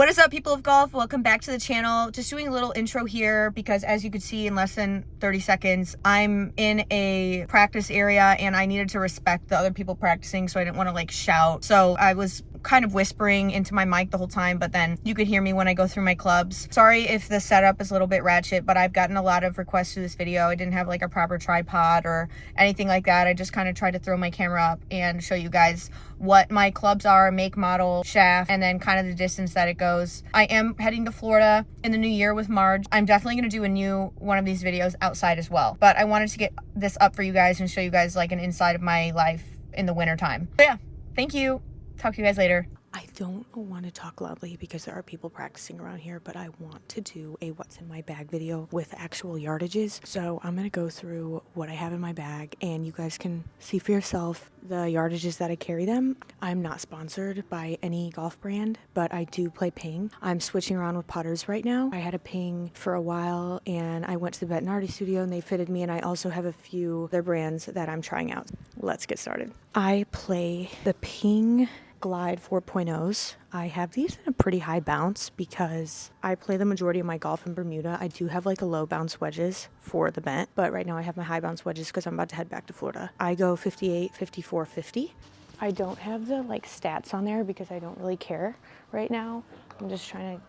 What is up, people of golf? Welcome back to the channel. Just doing a little intro here because, as you could see in less than 30 seconds, I'm in a practice area and I needed to respect the other people practicing, so I didn't want to like shout. So I was kind of whispering into my mic the whole time, but then you could hear me when I go through my clubs. Sorry if the setup is a little bit ratchet, but I've gotten a lot of requests to this video. I didn't have like a proper tripod or anything like that. I just kind of tried to throw my camera up and show you guys what my clubs are, make, model, shaft, and then kind of the distance that it goes. I am heading to Florida in the new year with Marge. I'm definitely going to do a new one of these videos outside as well, but I wanted to get this up for you guys and show you guys like an inside of my life in the winter time. So yeah, thank you. Talk to you guys later. I don't want to talk loudly because there are people practicing around here, but I want to do a what's in my bag video with actual yardages. So I'm going to go through what I have in my bag and you guys can see for yourself the yardages that I carry them. I'm not sponsored by any golf brand, but I do play ping. I'm switching around with putters right now. I had a ping for a while and I went to the veterinary studio and they fitted me, and I also have a few other brands that I'm trying out. Let's get started. I play the ping Glide 4.0s. I have these in a pretty high bounce because I play the majority of my golf in Bermuda. I do have like a low bounce wedges for the bent, but right now I have my high bounce wedges because I'm about to head back to Florida. I go 58, 54, 50. I don't have the like stats on there because I don't really care right now. I'm just trying to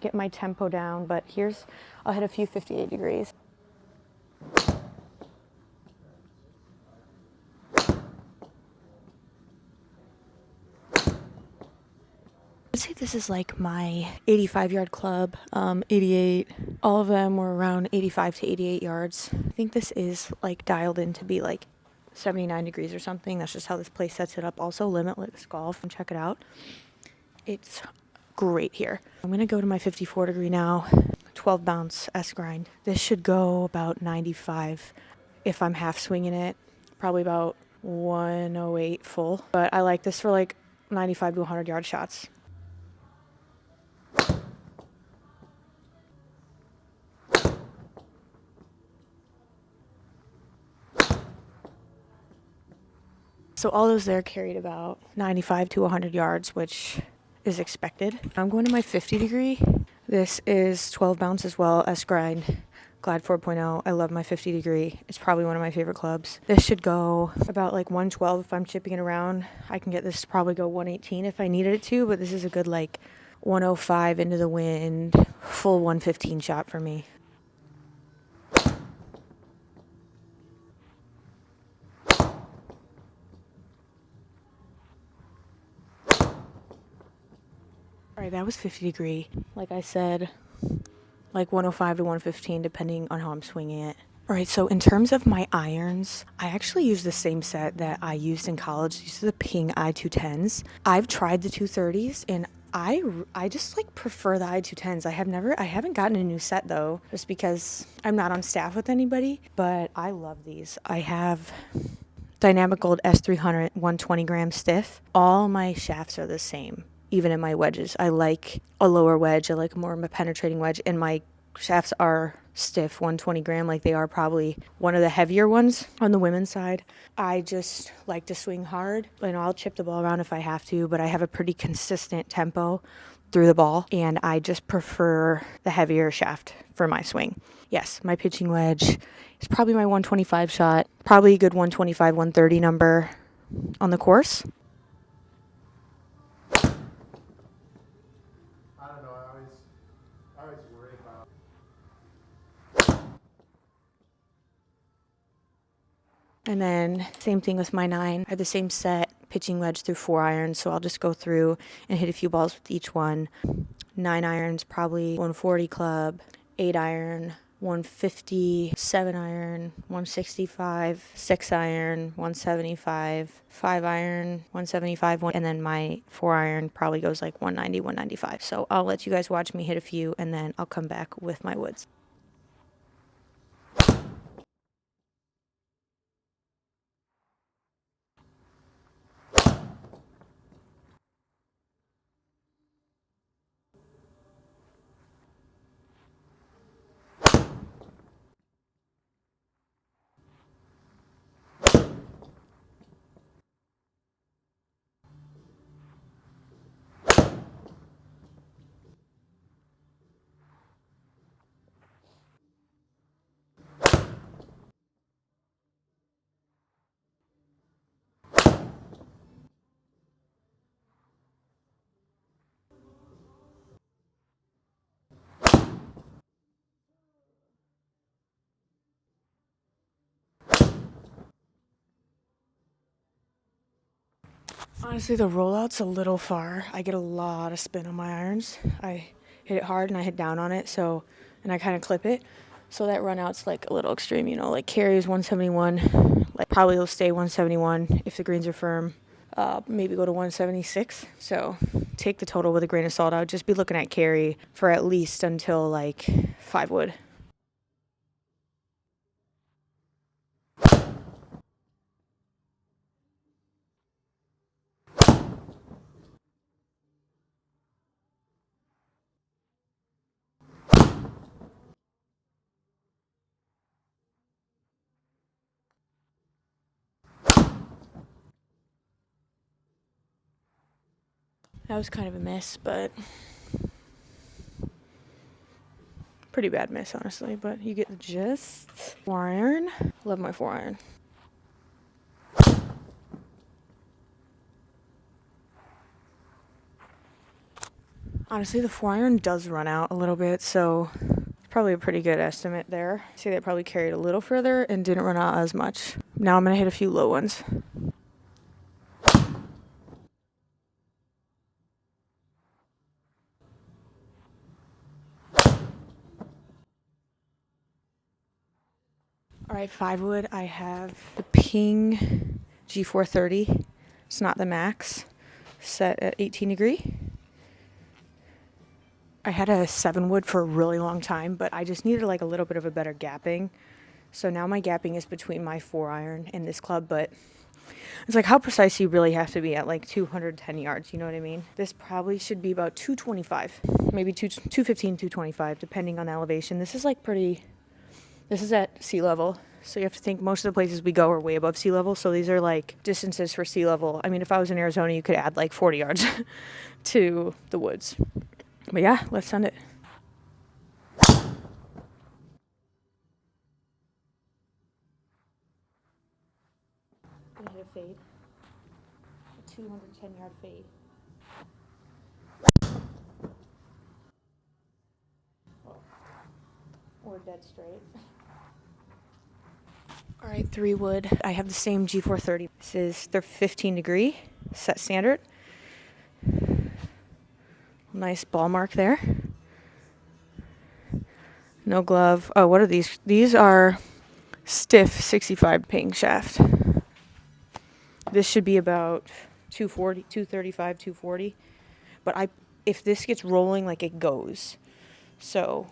get my tempo down, but I'll hit a few 58 degrees. I'd say this is like my 85 yard club, 88. All of them were around 85 to 88 yards. I think this is like dialed in to be like 79 degrees or something. That's just how this place sets it up. Also Limitless Golf, and check it out. It's great here. I'm gonna go to my 54 degree now, 12 bounce S grind. This should go about 95 if I'm half swinging it, probably about 108 full. But I like this for like 95 to 100 yard shots. So all those there carried about 95 to 100 yards, which is expected. I'm going to my 50 degree. This is 12 bounce as well, S grind, Glide 4.0. I love my 50 degree. It's probably one of my favorite clubs. This should go about like 112 if I'm chipping it around. I can get this to probably go 118 if I needed it to, but this is a good like 105 into the wind, full 115 shot for me. All right, that was 50 degree. Like I said, like 105 to 115, depending on how I'm swinging it. All right, so in terms of my irons, I actually use the same set that I used in college. These are the Ping I210s. I've tried the 230s, and I just like prefer the I210s. I haven't gotten a new set though, just because I'm not on staff with anybody, but I love these. I have Dynamic Gold S300 120 gram stiff. All my shafts are the same. Even in my wedges, I like a lower wedge. I like more of a penetrating wedge, and my shafts are stiff 120 gram, like they are probably one of the heavier ones on the women's side. I just like to swing hard, and I'll chip the ball around if I have to, but I have a pretty consistent tempo through the ball, and I just prefer the heavier shaft for my swing. Yes, my pitching wedge is probably my 125 shot, probably a good 125, 130 number on the course. And then same thing with my 9. I have the same set, pitching wedge through 4 irons, so I'll just go through and hit a few balls with each one. 9 irons, probably 140 club, 8 iron, 150, 7 iron, 165, 6 iron, 175, 5 iron, 175, and then my 4 iron probably goes like 190, 195. So I'll let you guys watch me hit a few, and then I'll come back with my woods. Honestly, the rollout's a little far. I get a lot of spin on my irons. I hit it hard and I hit down on it, so, and I kind of clip it. So that run out's like a little extreme, you know, like carry is 171. Like probably will stay 171 if the greens are firm. Maybe go to 176. So take the total with a grain of salt. I would just be looking at carry for at least until like 5 wood. That was kind of a miss, but pretty bad miss, honestly. But you get the gist. 4-iron. Love my 4-iron. Honestly, the 4-iron does run out a little bit, so probably a pretty good estimate there. See, that probably carried a little further and didn't run out as much. Now I'm going to hit a few low ones. All right, 5 wood. I have the Ping G430. It's not the max. Set at 18 degree. I had a 7 wood for a really long time, but I just needed like a little bit of a better gapping. So now my gapping is between my 4-iron and this club, but it's like how precise you really have to be at like 210 yards, you know what I mean? This probably should be about 225, maybe 215, 225, depending on the elevation. This is like this is at sea level. So you have to think most of the places we go are way above sea level. So these are like distances for sea level. I mean, if I was in Arizona, you could add like 40 yards to the woods. But yeah, let's send it. Gonna hit a fade. A 210-yard fade. Or dead straight. All right, 3 wood. I have the same G430. This is their 15 degree set standard. Nice ball mark there. No glove. Oh, what are these? These are stiff 65 Ping shaft. This should be about 240, 235, 240. But if this gets rolling, like it goes. So,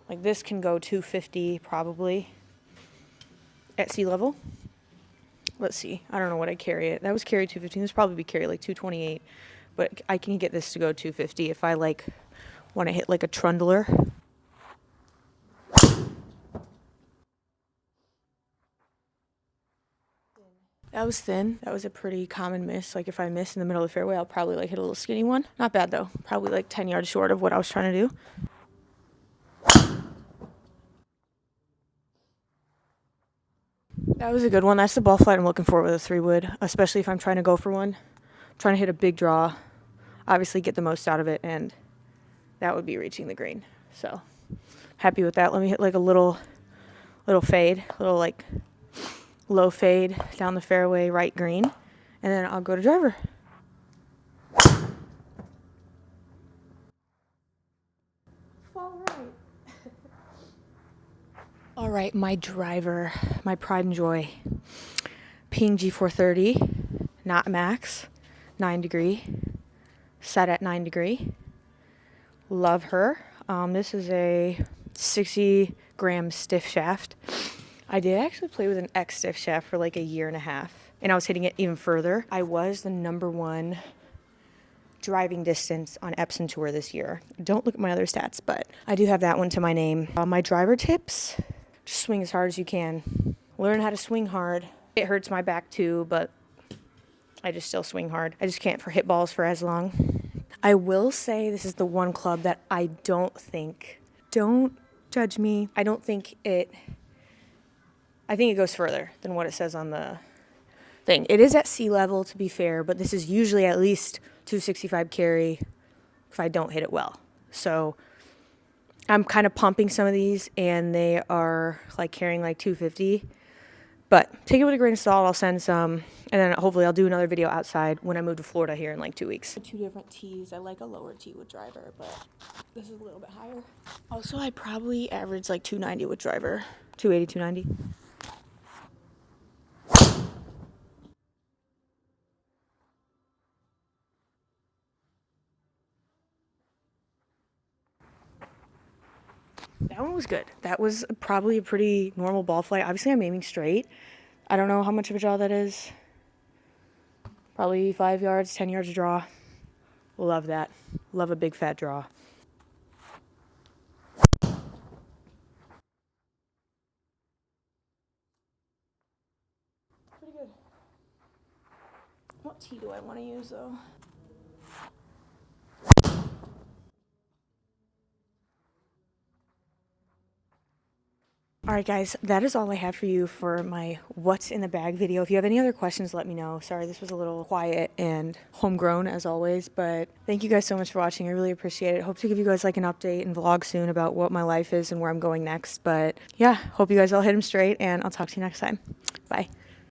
like this can go 250 probably at sea level. Let's see. I don't know what I carry it. That was carry 215. This probably be carry like 228. But I can get this to go 250 if I like want to hit like a trundler. That was thin. That was a pretty common miss. Like if I miss in the middle of the fairway, I'll probably like hit a little skinny one. Not bad though. Probably like 10 yards short of what I was trying to do. That was a good one. That's the ball flight I'm looking for with a 3 wood, especially if I'm trying to go for one. I'm trying to hit a big draw, obviously get the most out of it, and that would be reaching the green. So happy with that. Let me hit like a little fade, little like low fade down the fairway, right green, and then I'll go to driver. All right, my driver, my pride and joy, Ping G430, not max, 9 degree, set at 9 degree. Love her. This is a 60 gram stiff shaft. I did actually play with an X stiff shaft for like a year and a half, and I was hitting it even further. I was the #1 driving distance on Epson Tour this year. Don't look at my other stats, but I do have that one to my name. My driver tips, just swing as hard as you can. Learn how to swing hard. It hurts my back too, but I just still swing hard. I just can't hit balls for as long. I will say this is the one club that I don't judge me. I think it goes further than what it says on the thing. It is at sea level, to be fair, but this is usually at least 265 carry if I don't hit it well. So I'm kind of pumping some of these, and they are like carrying like 250. But take it with a grain of salt. I'll send some, and then hopefully I'll do another video outside when I move to Florida here in like 2 weeks. Two different tees. I like a lower tee with driver, but this is a little bit higher. Also, I probably average like 290 with driver. 280, 290. That one was good. That was probably a pretty normal ball flight. Obviously, I'm aiming straight. I don't know how much of a draw that is. Probably 5 yards, 10 yards of draw. Love that. Love a big fat draw. Pretty good. What tee do I want to use though? All right, guys, that is all I have for you for my what's in the bag video. If you have any other questions, let me know. Sorry, this was a little quiet and homegrown as always, but thank you guys so much for watching. I really appreciate it. Hope to give you guys like an update and vlog soon about what my life is and where I'm going next. But yeah, hope you guys all hit them straight, and I'll talk to you next time. Bye.